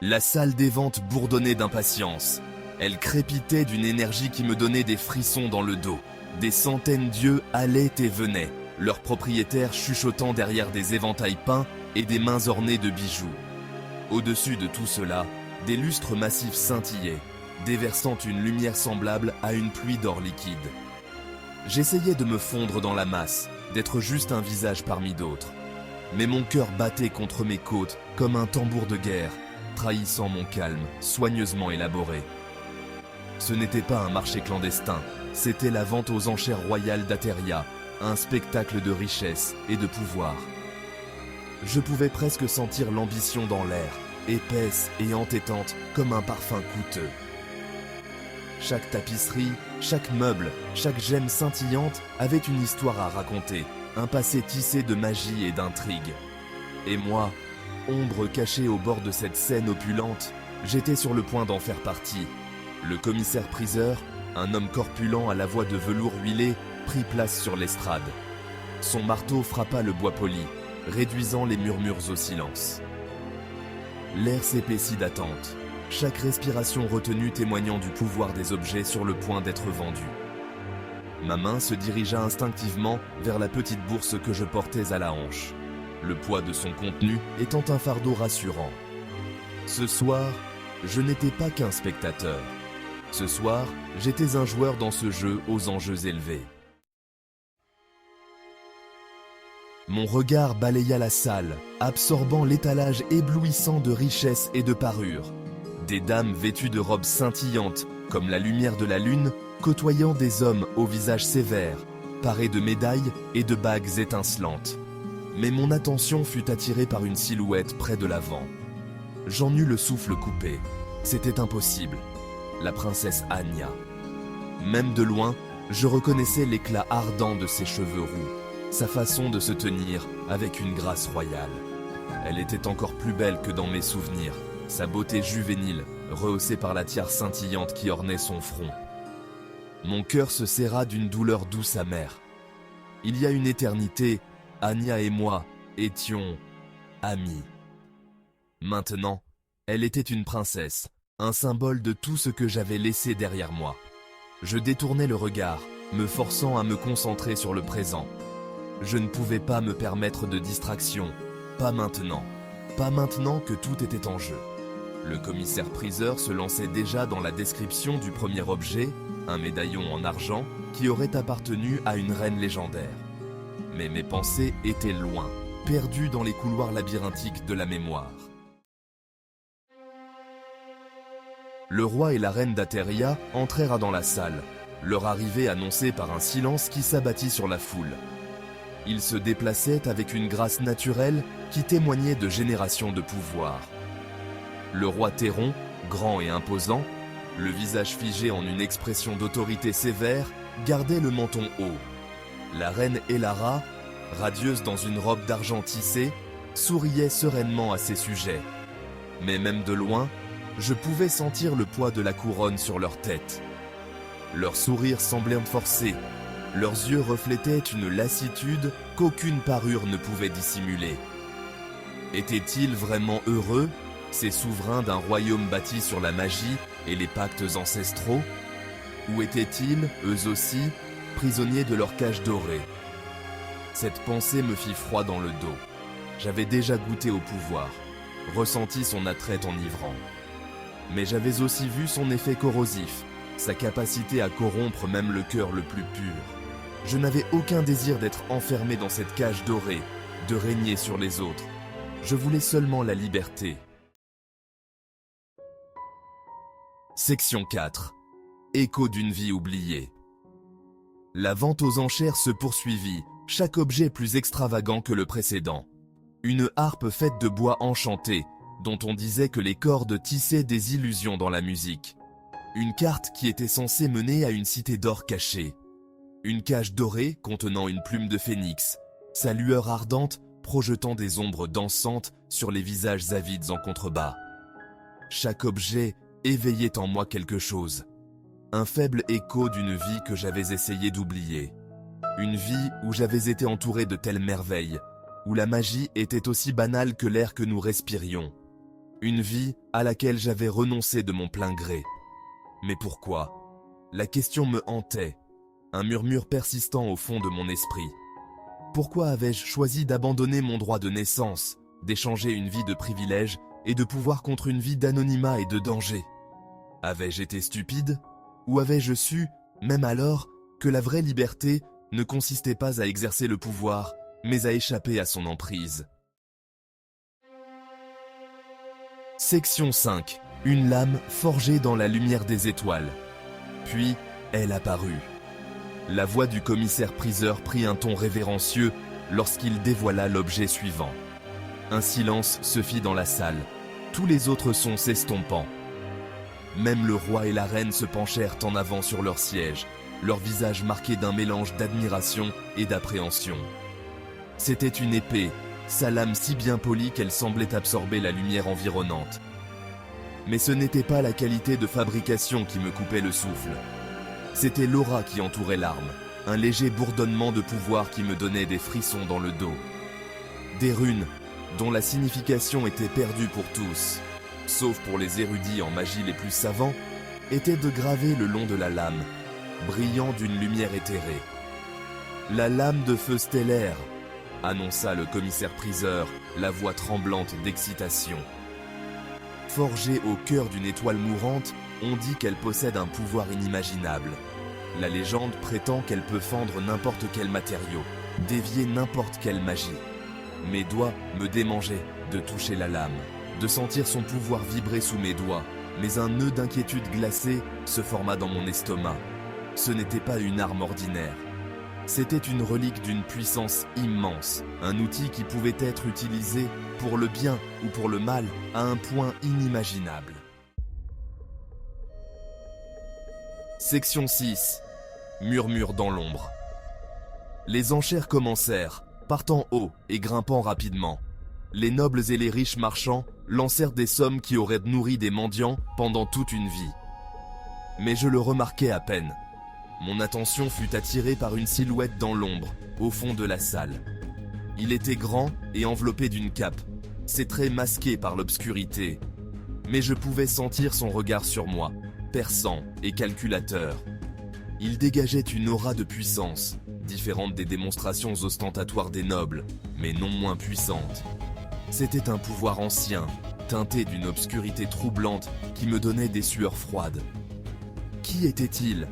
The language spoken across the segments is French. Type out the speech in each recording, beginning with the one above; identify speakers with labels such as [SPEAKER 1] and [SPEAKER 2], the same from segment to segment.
[SPEAKER 1] La salle des ventes bourdonnait d'impatience. Elle crépitait d'une énergie qui me donnait des frissons dans le dos. Des centaines d'yeux allaient et venaient, leurs propriétaires chuchotant derrière des éventails peints et des mains ornées de bijoux. Au-dessus de tout cela, des lustres massifs scintillaient, déversant une lumière semblable à une pluie d'or liquide. J'essayais de me fondre dans la masse, d'être juste un visage parmi d'autres. Mais mon cœur battait contre mes côtes comme un tambour de guerre, trahissant mon calme, soigneusement élaboré. Ce n'était pas un marché clandestin, c'était la vente aux enchères royales d'Ateria, un spectacle de richesse et de pouvoir. Je pouvais presque sentir l'ambition dans l'air, épaisse et entêtante comme un parfum coûteux. Chaque tapisserie, chaque meuble, chaque gemme scintillante avait une histoire à raconter, un passé tissé de magie et d'intrigue. Et moi, ombre cachée au bord de cette scène opulente, j'étais sur le point d'en faire partie. Le commissaire-priseur, un homme corpulent à la voix de velours huilé, prit place sur l'estrade. Son marteau frappa le bois poli, réduisant les murmures au silence. L'air s'épaissit d'attente, chaque respiration retenue témoignant du pouvoir des objets sur le point d'être vendus. Ma main se dirigea instinctivement vers la petite bourse que je portais à la hanche, le poids de son contenu étant un fardeau rassurant. Ce soir, je n'étais pas qu'un spectateur. Ce soir, j'étais un joueur dans ce jeu aux enjeux élevés. Mon regard balaya la salle, absorbant l'étalage éblouissant de richesses et de parures. Des dames vêtues de robes scintillantes, comme la lumière de la lune, côtoyant des hommes au visage sévère, parés de médailles et de bagues étincelantes. Mais mon attention fut attirée par une silhouette près de l'avant. J'en eus le souffle coupé. C'était impossible. La princesse Anya. Même de loin, je reconnaissais l'éclat ardent de ses cheveux roux, sa façon de se tenir avec une grâce royale. Elle était encore plus belle que dans mes souvenirs, sa beauté juvénile, rehaussée par la tiare scintillante qui ornait son front. Mon cœur se serra d'une douleur douce amère. Il y a une éternité, Anya et moi étions amis. Maintenant, elle était une princesse, un symbole de tout ce que j'avais laissé derrière moi. Je détournais le regard, me forçant à me concentrer sur le présent. Je ne pouvais pas me permettre de distraction, pas maintenant. Pas maintenant que tout était en jeu. Le commissaire-priseur se lançait déjà dans la description du premier objet, un médaillon en argent qui aurait appartenu à une reine légendaire. Mais mes pensées étaient loin, perdues dans les couloirs labyrinthiques de la mémoire. Le roi et la reine d'Ateria entrèrent dans la salle, leur arrivée annoncée par un silence qui s'abattit sur la foule. Ils se déplaçaient avec une grâce naturelle qui témoignait de générations de pouvoir. Le roi Théron, grand et imposant, le visage figé en une expression d'autorité sévère, gardait le menton haut. La reine Elara, radieuse dans une robe d'argent tissée, souriait sereinement à ses sujets. Mais même de loin, je pouvais sentir le poids de la couronne sur leur tête. Leur sourire semblait forcé, leurs yeux reflétaient une lassitude qu'aucune parure ne pouvait dissimuler. Étaient-ils vraiment heureux, ces souverains d'un royaume bâti sur la magie et les pactes ancestraux? Ou étaient-ils, eux aussi, prisonniers de leur cage dorée? Cette pensée me fit froid dans le dos. J'avais déjà goûté au pouvoir, ressenti son attrait enivrant. Mais j'avais aussi vu son effet corrosif, sa capacité à corrompre même le cœur le plus pur. Je n'avais aucun désir d'être enfermé dans cette cage dorée, de régner sur les autres. Je voulais seulement la liberté. Section 4. Écho d'une vie oubliée. La vente aux enchères se poursuivit, chaque objet plus extravagant que le précédent. Une harpe faite de bois enchanté, dont on disait que les cordes tissaient des illusions dans la musique. Une carte qui était censée mener à une cité d'or cachée. Une cage dorée contenant une plume de phénix, sa lueur ardente projetant des ombres dansantes sur les visages avides en contrebas. Chaque objet éveillait en moi quelque chose. Un faible écho d'une vie que j'avais essayé d'oublier. Une vie où j'avais été entouré de telles merveilles, où la magie était aussi banale que l'air que nous respirions. Une vie à laquelle j'avais renoncé de mon plein gré. Mais pourquoi? La question me hantait, un murmure persistant au fond de mon esprit. Pourquoi avais-je choisi d'abandonner mon droit de naissance, d'échanger une vie de privilège et de pouvoir contre une vie d'anonymat et de danger? Avais-je été stupide? Ou avais-je su, même alors, que la vraie liberté ne consistait pas à exercer le pouvoir, mais à échapper à son emprise? Section 5. Une lame forgée dans la lumière des étoiles. Puis, elle apparut. La voix du commissaire-priseur prit un ton révérencieux lorsqu'il dévoila l'objet suivant. Un silence se fit dans la salle, tous les autres sons s'estompant. Même le roi et la reine se penchèrent en avant sur leur siège, leur visage marqué d'un mélange d'admiration et d'appréhension. C'était une épée, sa lame si bien polie qu'elle semblait absorber la lumière environnante. Mais ce n'était pas la qualité de fabrication qui me coupait le souffle. C'était l'aura qui entourait l'arme, un léger bourdonnement de pouvoir qui me donnait des frissons dans le dos. Des runes, dont la signification était perdue pour tous, sauf pour les érudits en magie les plus savants, étaient de graver le long de la lame, brillant d'une lumière éthérée. La lame de feu stellaire, annonça le commissaire-priseur, la voix tremblante d'excitation. Forgée au cœur d'une étoile mourante, on dit qu'elle possède un pouvoir inimaginable. La légende prétend qu'elle peut fendre n'importe quel matériau, dévier n'importe quelle magie. Mes doigts me démangeaient de toucher la lame, de sentir son pouvoir vibrer sous mes doigts, mais un nœud d'inquiétude glacée se forma dans mon estomac. Ce n'était pas une arme ordinaire. C'était une relique d'une puissance immense, un outil qui pouvait être utilisé pour le bien ou pour le mal à un point inimaginable. Section 6. Murmure dans l'ombre. Les enchères commencèrent, partant haut et grimpant rapidement. Les nobles et les riches marchands lancèrent des sommes qui auraient nourri des mendiants pendant toute une vie. Mais je le remarquai à peine. Mon attention fut attirée par une silhouette dans l'ombre, au fond de la salle. Il était grand et enveloppé d'une cape, ses traits masqués par l'obscurité. Mais je pouvais sentir son regard sur moi, perçant et calculateur. Il dégageait une aura de puissance, différente des démonstrations ostentatoires des nobles, mais non moins puissante. C'était un pouvoir ancien, teinté d'une obscurité troublante qui me donnait des sueurs froides. Qui était-il ?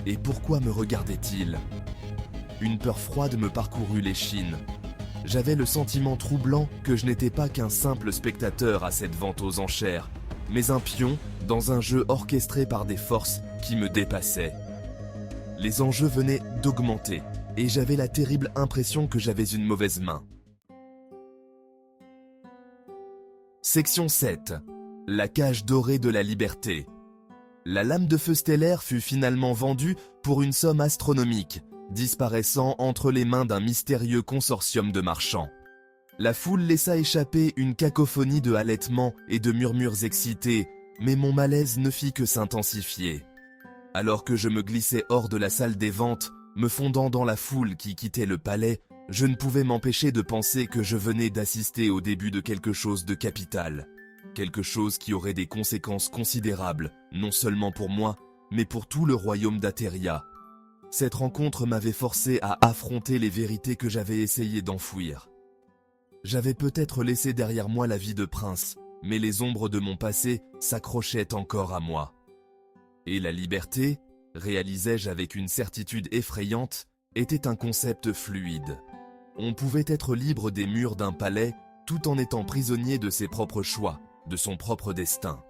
[SPEAKER 1] Et pourquoi me regardait-il ? Une peur froide me parcourut l'échine. J'avais le sentiment troublant que je n'étais pas qu'un simple spectateur à cette vente aux enchères, mais un pion dans un jeu orchestré par des forces qui me dépassaient. Les enjeux venaient d'augmenter, et j'avais la terrible impression que j'avais une mauvaise main. Section 7. La cage dorée de la liberté. La lame de feu stellaire fut finalement vendue pour une somme astronomique, disparaissant entre les mains d'un mystérieux consortium de marchands. La foule laissa échapper une cacophonie de halètements et de murmures excités, mais mon malaise ne fit que s'intensifier. Alors que je me glissais hors de la salle des ventes, me fondant dans la foule qui quittait le palais, je ne pouvais m'empêcher de penser que je venais d'assister au début de quelque chose de capital. Quelque chose qui aurait des conséquences considérables, non seulement pour moi, mais pour tout le royaume d'Ateria. Cette rencontre m'avait forcé à affronter les vérités que j'avais essayé d'enfouir. J'avais peut-être laissé derrière moi la vie de prince, mais les ombres de mon passé s'accrochaient encore à moi. Et la liberté, réalisais-je avec une certitude effrayante, était un concept fluide. On pouvait être libre des murs d'un palais tout en étant prisonnier de ses propres choix, de son propre destin.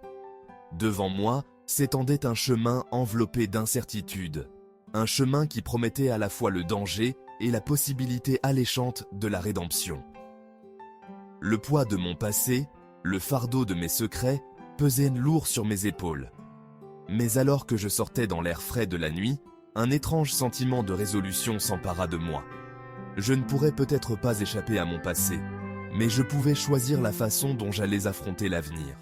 [SPEAKER 1] Devant moi s'étendait un chemin enveloppé d'incertitude, un chemin qui promettait à la fois le danger et la possibilité alléchante de la rédemption. Le poids de mon passé, le fardeau de mes secrets, pesait lourd sur mes épaules. Mais alors que je sortais dans l'air frais de la nuit, un étrange sentiment de résolution s'empara de moi. Je ne pourrais peut-être pas échapper à mon passé, mais je pouvais choisir la façon dont j'allais affronter l'avenir.